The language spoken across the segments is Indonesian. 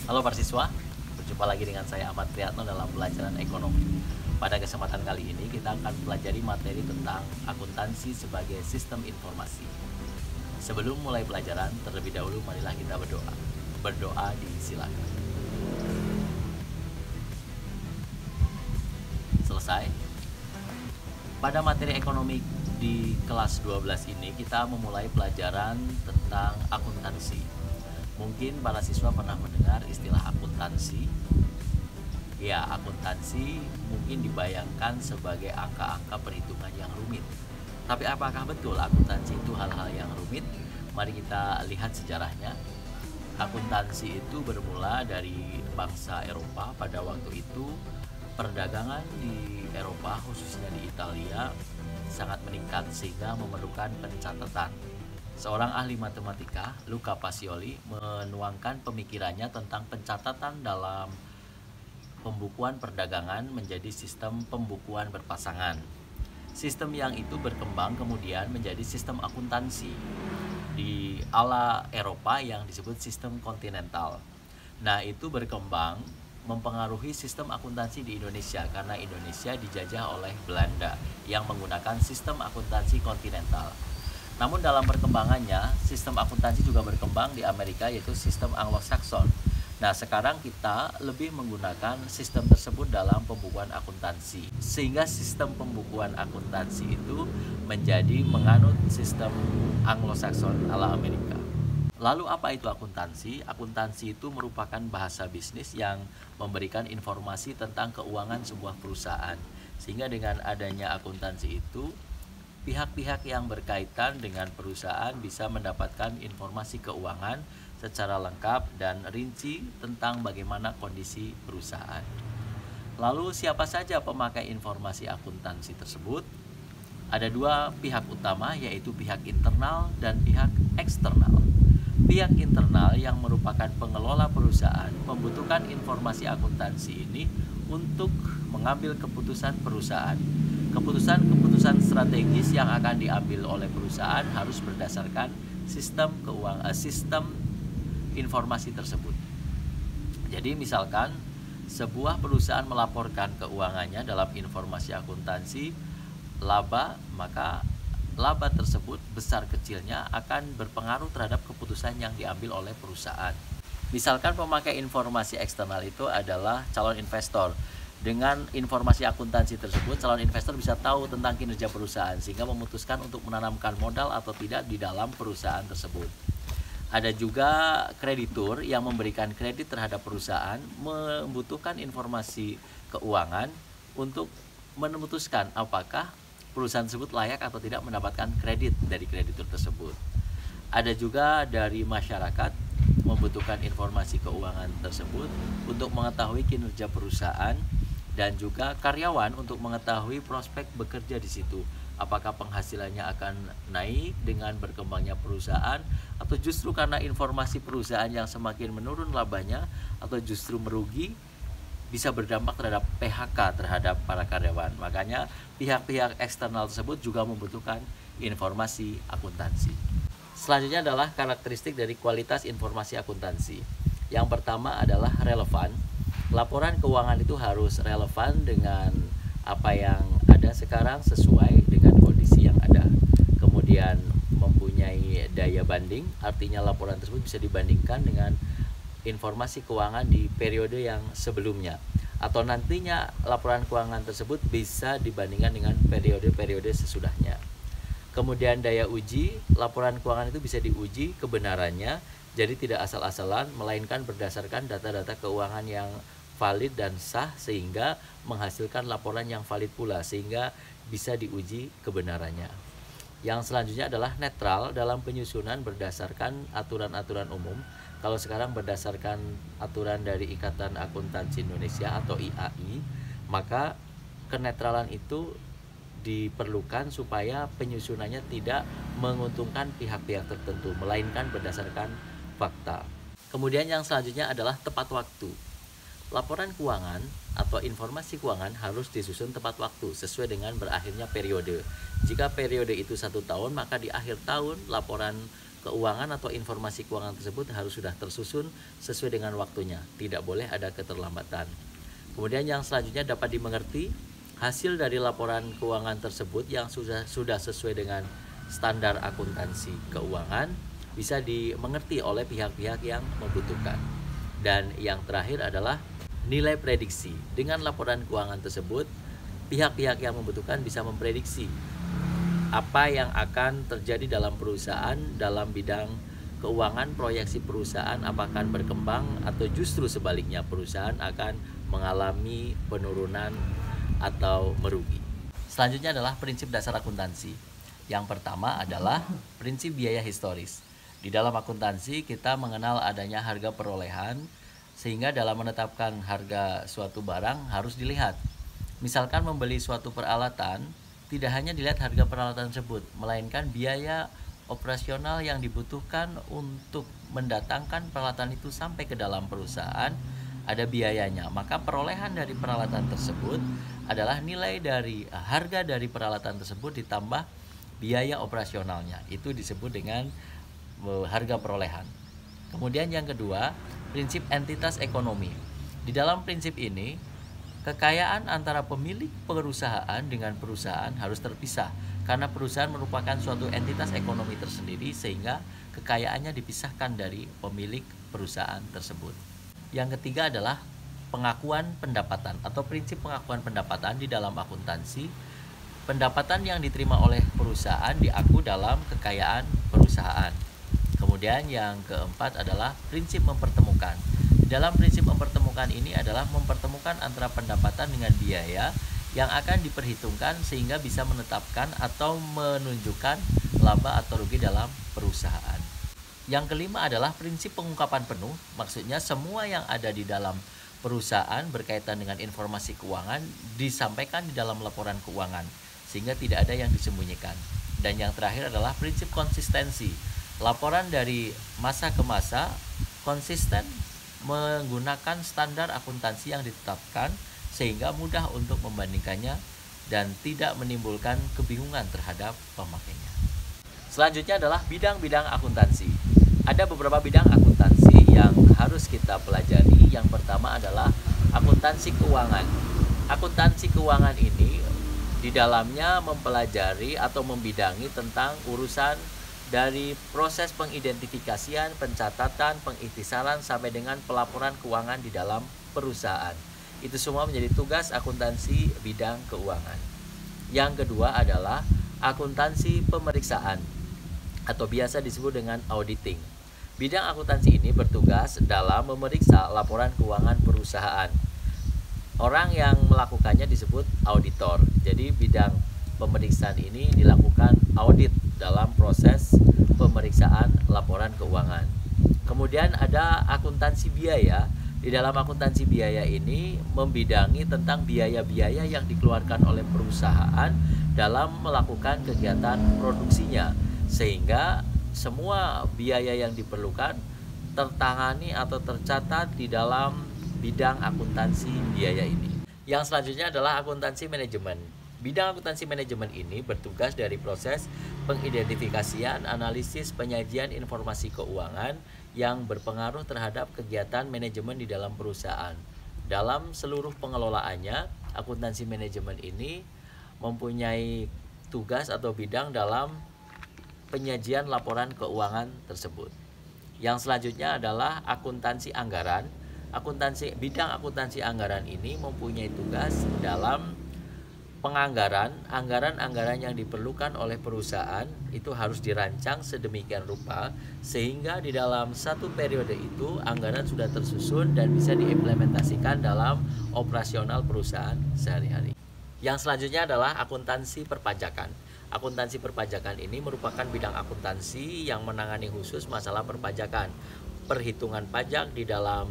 Halo para siswa, berjumpa lagi dengan saya Ahmad Priyatno dalam pelajaran ekonomi. Pada kesempatan kali ini kita akan pelajari materi tentang akuntansi sebagai sistem informasi. Sebelum mulai pelajaran, terlebih dahulu marilah kita berdoa. Berdoa disilakan. Selesai. Pada materi ekonomi di kelas 12 ini kita memulai pelajaran tentang akuntansi. Mungkin para siswa pernah mendengar istilah akuntansi. Ya, akuntansi mungkin dibayangkan sebagai angka-angka perhitungan yang rumit. Tapi apakah betul akuntansi itu hal-hal yang rumit? Mari kita lihat sejarahnya. Akuntansi itu bermula dari bangsa Eropa. Pada waktu itu perdagangan di Eropa, khususnya di Italia, sangat meningkat sehingga memerlukan pencatatan. Seorang ahli matematika, Luca Pacioli, menuangkan pemikirannya tentang pencatatan dalam pembukuan perdagangan menjadi sistem pembukuan berpasangan. Sistem yang itu berkembang kemudian menjadi sistem akuntansi di ala Eropa yang disebut sistem kontinental. Nah, itu berkembang mempengaruhi sistem akuntansi di Indonesia karena Indonesia dijajah oleh Belanda yang menggunakan sistem akuntansi kontinental. Namun dalam perkembangannya, sistem akuntansi juga berkembang di Amerika, yaitu sistem Anglo-Saxon. Nah, sekarang kita lebih menggunakan sistem tersebut dalam pembukuan akuntansi. Sehingga sistem pembukuan akuntansi itu menjadi menganut sistem Anglo-Saxon ala Amerika. Lalu apa itu akuntansi? Akuntansi itu merupakan bahasa bisnis yang memberikan informasi tentang keuangan sebuah perusahaan. Sehingga dengan adanya akuntansi itu, pihak-pihak yang berkaitan dengan perusahaan bisa mendapatkan informasi keuangan secara lengkap dan rinci tentang bagaimana kondisi perusahaan. Lalu siapa saja pemakai informasi akuntansi tersebut? Ada dua pihak utama, yaitu pihak internal dan pihak eksternal. Pihak internal yang merupakan pengelola perusahaan membutuhkan informasi akuntansi ini untuk mengambil keputusan perusahaan. Keputusan-keputusan strategis yang akan diambil oleh perusahaan harus berdasarkan sistem informasi tersebut. Jadi misalkan sebuah perusahaan melaporkan keuangannya dalam informasi akuntansi laba, maka laba tersebut besar kecilnya akan berpengaruh terhadap keputusan yang diambil oleh perusahaan. Misalkan pemakai informasi eksternal itu adalah calon investor. Dengan informasi akuntansi tersebut, calon investor bisa tahu tentang kinerja perusahaan sehingga memutuskan untuk menanamkan modal atau tidak di dalam perusahaan tersebut. Ada juga kreditur yang memberikan kredit terhadap perusahaan, membutuhkan informasi keuangan untuk memutuskan apakah perusahaan tersebut layak atau tidak mendapatkan kredit dari kreditur tersebut. Ada juga dari masyarakat membutuhkan informasi keuangan tersebut untuk mengetahui kinerja perusahaan, dan juga karyawan untuk mengetahui prospek bekerja di situ. Apakah penghasilannya akan naik dengan berkembangnya perusahaan, atau justru karena informasi perusahaan yang semakin menurun labanya, atau justru merugi, bisa berdampak terhadap PHK terhadap para karyawan. Makanya pihak-pihak eksternal tersebut juga membutuhkan informasi akuntansi. Selanjutnya adalah karakteristik dari kualitas informasi akuntansi. Yang pertama adalah relevan. Laporan keuangan itu harus relevan dengan apa yang ada sekarang, sesuai dengan kondisi yang ada. Kemudian mempunyai daya banding, artinya laporan tersebut bisa dibandingkan dengan informasi keuangan di periode yang sebelumnya, atau nantinya laporan keuangan tersebut bisa dibandingkan dengan periode-periode sesudahnya. Kemudian daya uji, laporan keuangan itu bisa diuji kebenarannya, jadi tidak asal-asalan, melainkan berdasarkan data-data keuangan yang valid dan sah sehingga menghasilkan laporan yang valid pula sehingga bisa diuji kebenarannya. Yang selanjutnya adalah netral dalam penyusunan berdasarkan aturan-aturan umum. Kalau sekarang berdasarkan aturan dari Ikatan Akuntansi Indonesia atau IAI, maka kenetralan itu diperlukan supaya penyusunannya tidak menguntungkan pihak-pihak tertentu, melainkan berdasarkan fakta. Kemudian yang selanjutnya adalah tepat waktu. Laporan keuangan atau informasi keuangan harus disusun tepat waktu sesuai dengan berakhirnya periode. Jika periode itu 1 tahun, maka di akhir tahun laporan keuangan atau informasi keuangan tersebut harus sudah tersusun sesuai dengan waktunya, tidak boleh ada keterlambatan. Kemudian yang selanjutnya dapat dimengerti hasil dari laporan keuangan tersebut yang sudah sesuai dengan standar akuntansi keuangan bisa dimengerti oleh pihak-pihak yang membutuhkan. Dan yang terakhir adalah nilai prediksi. Dengan laporan keuangan tersebut, pihak-pihak yang membutuhkan bisa memprediksi apa yang akan terjadi dalam perusahaan dalam bidang keuangan, proyeksi perusahaan apakah akan berkembang atau justru sebaliknya perusahaan akan mengalami penurunan atau merugi. Selanjutnya adalah prinsip dasar akuntansi. Yang pertama adalah prinsip biaya historis. Di dalam akuntansi kita mengenal adanya harga perolehan, sehingga dalam menetapkan harga suatu barang harus dilihat. Misalkan membeli suatu peralatan, tidak hanya dilihat harga peralatan tersebut, melainkan biaya operasional yang dibutuhkan untuk mendatangkan peralatan itu sampai ke dalam perusahaan, ada biayanya. Maka perolehan dari peralatan tersebut adalah nilai dari harga dari peralatan tersebut ditambah biaya operasionalnya. Itu disebut dengan harga perolehan. Kemudian yang kedua, prinsip entitas ekonomi. Di dalam prinsip ini, kekayaan antara pemilik perusahaan dengan perusahaan harus terpisah karena perusahaan merupakan suatu entitas ekonomi tersendiri sehingga kekayaannya dipisahkan dari pemilik perusahaan tersebut. Yang ketiga adalah pengakuan pendapatan atau prinsip pengakuan pendapatan. Di dalam akuntansi, pendapatan yang diterima oleh perusahaan diaku dalam kekayaan perusahaan. Kemudian yang keempat adalah prinsip mempertemukan. Dalam prinsip mempertemukan ini adalah mempertemukan antara pendapatan dengan biaya yang akan diperhitungkan sehingga bisa menetapkan atau menunjukkan laba atau rugi dalam perusahaan. Yang kelima adalah prinsip pengungkapan penuh. Maksudnya semua yang ada di dalam perusahaan berkaitan dengan informasi keuangan disampaikan di dalam laporan keuangan sehingga tidak ada yang disembunyikan. Dan yang terakhir adalah prinsip konsistensi. Laporan dari masa ke masa konsisten menggunakan standar akuntansi yang ditetapkan sehingga mudah untuk membandingkannya dan tidak menimbulkan kebingungan terhadap pemakainya. Selanjutnya adalah bidang-bidang akuntansi. Ada beberapa bidang akuntansi yang harus kita pelajari. Yang pertama adalah akuntansi keuangan. Akuntansi keuangan ini di dalamnya mempelajari atau membidangi tentang urusan dari proses pengidentifikasian, pencatatan, pengikhtisaran sampai dengan pelaporan keuangan di dalam perusahaan. Itu semua menjadi tugas akuntansi bidang keuangan. Yang kedua adalah akuntansi pemeriksaan atau biasa disebut dengan auditing. Bidang akuntansi ini bertugas dalam memeriksa laporan keuangan perusahaan. Orang yang melakukannya disebut auditor. Jadi bidang pemeriksaan ini dilakukan audit dalam proses pemeriksaan laporan keuangan. Kemudian ada akuntansi biaya. Di dalam akuntansi biaya ini membidangi tentang biaya-biaya yang dikeluarkan oleh perusahaan dalam melakukan kegiatan produksinya, sehingga semua biaya yang diperlukan tertangani atau tercatat di dalam bidang akuntansi biaya ini. Yang selanjutnya adalah akuntansi manajemen. Bidang akuntansi manajemen ini bertugas dari proses pengidentifikasian, analisis, penyajian informasi keuangan yang berpengaruh terhadap kegiatan manajemen di dalam perusahaan. Dalam seluruh pengelolaannya, akuntansi manajemen ini mempunyai tugas atau bidang dalam penyajian laporan keuangan tersebut. Yang selanjutnya adalah akuntansi anggaran. Bidang akuntansi anggaran ini mempunyai tugas dalam penganggaran, anggaran-anggaran yang diperlukan oleh perusahaan itu harus dirancang sedemikian rupa sehingga di dalam satu periode itu anggaran sudah tersusun dan bisa diimplementasikan dalam operasional perusahaan sehari-hari. Yang selanjutnya adalah akuntansi perpajakan. Akuntansi perpajakan ini merupakan bidang akuntansi yang menangani khusus masalah perpajakan. Perhitungan pajak di dalam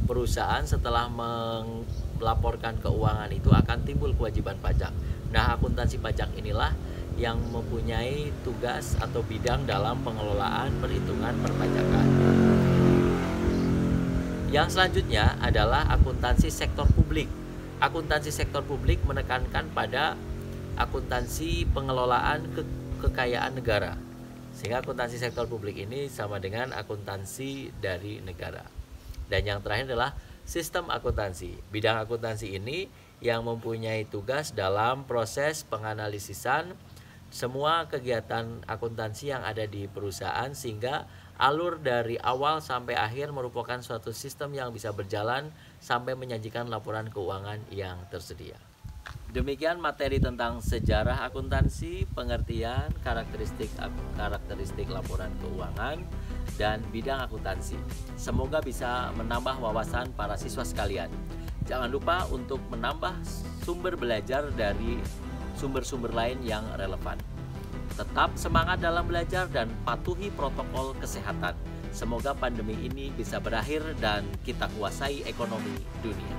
perusahaan setelah melaporkan keuangan itu akan timbul kewajiban pajak. Nah, akuntansi pajak inilah yang mempunyai tugas atau bidang dalam pengelolaan perhitungan perpajakan. Yang selanjutnya adalah akuntansi sektor publik. Akuntansi sektor publik menekankan pada akuntansi pengelolaan kekayaan negara. Sehingga akuntansi sektor publik ini sama dengan akuntansi dari negara. Dan yang terakhir adalah sistem akuntansi. Bidang akuntansi ini yang mempunyai tugas dalam proses penganalisisan semua kegiatan akuntansi yang ada di perusahaan, sehingga alur dari awal sampai akhir merupakan suatu sistem yang bisa berjalan sampai menyajikan laporan keuangan yang tersedia. Demikian materi tentang sejarah akuntansi, pengertian, karakteristik laporan keuangan, dan bidang akuntansi. Semoga bisa menambah wawasan para siswa sekalian. Jangan lupa untuk menambah sumber belajar dari sumber-sumber lain yang relevan. Tetap semangat dalam belajar dan patuhi protokol kesehatan. Semoga pandemi ini bisa berakhir dan kita kuasai ekonomi dunia.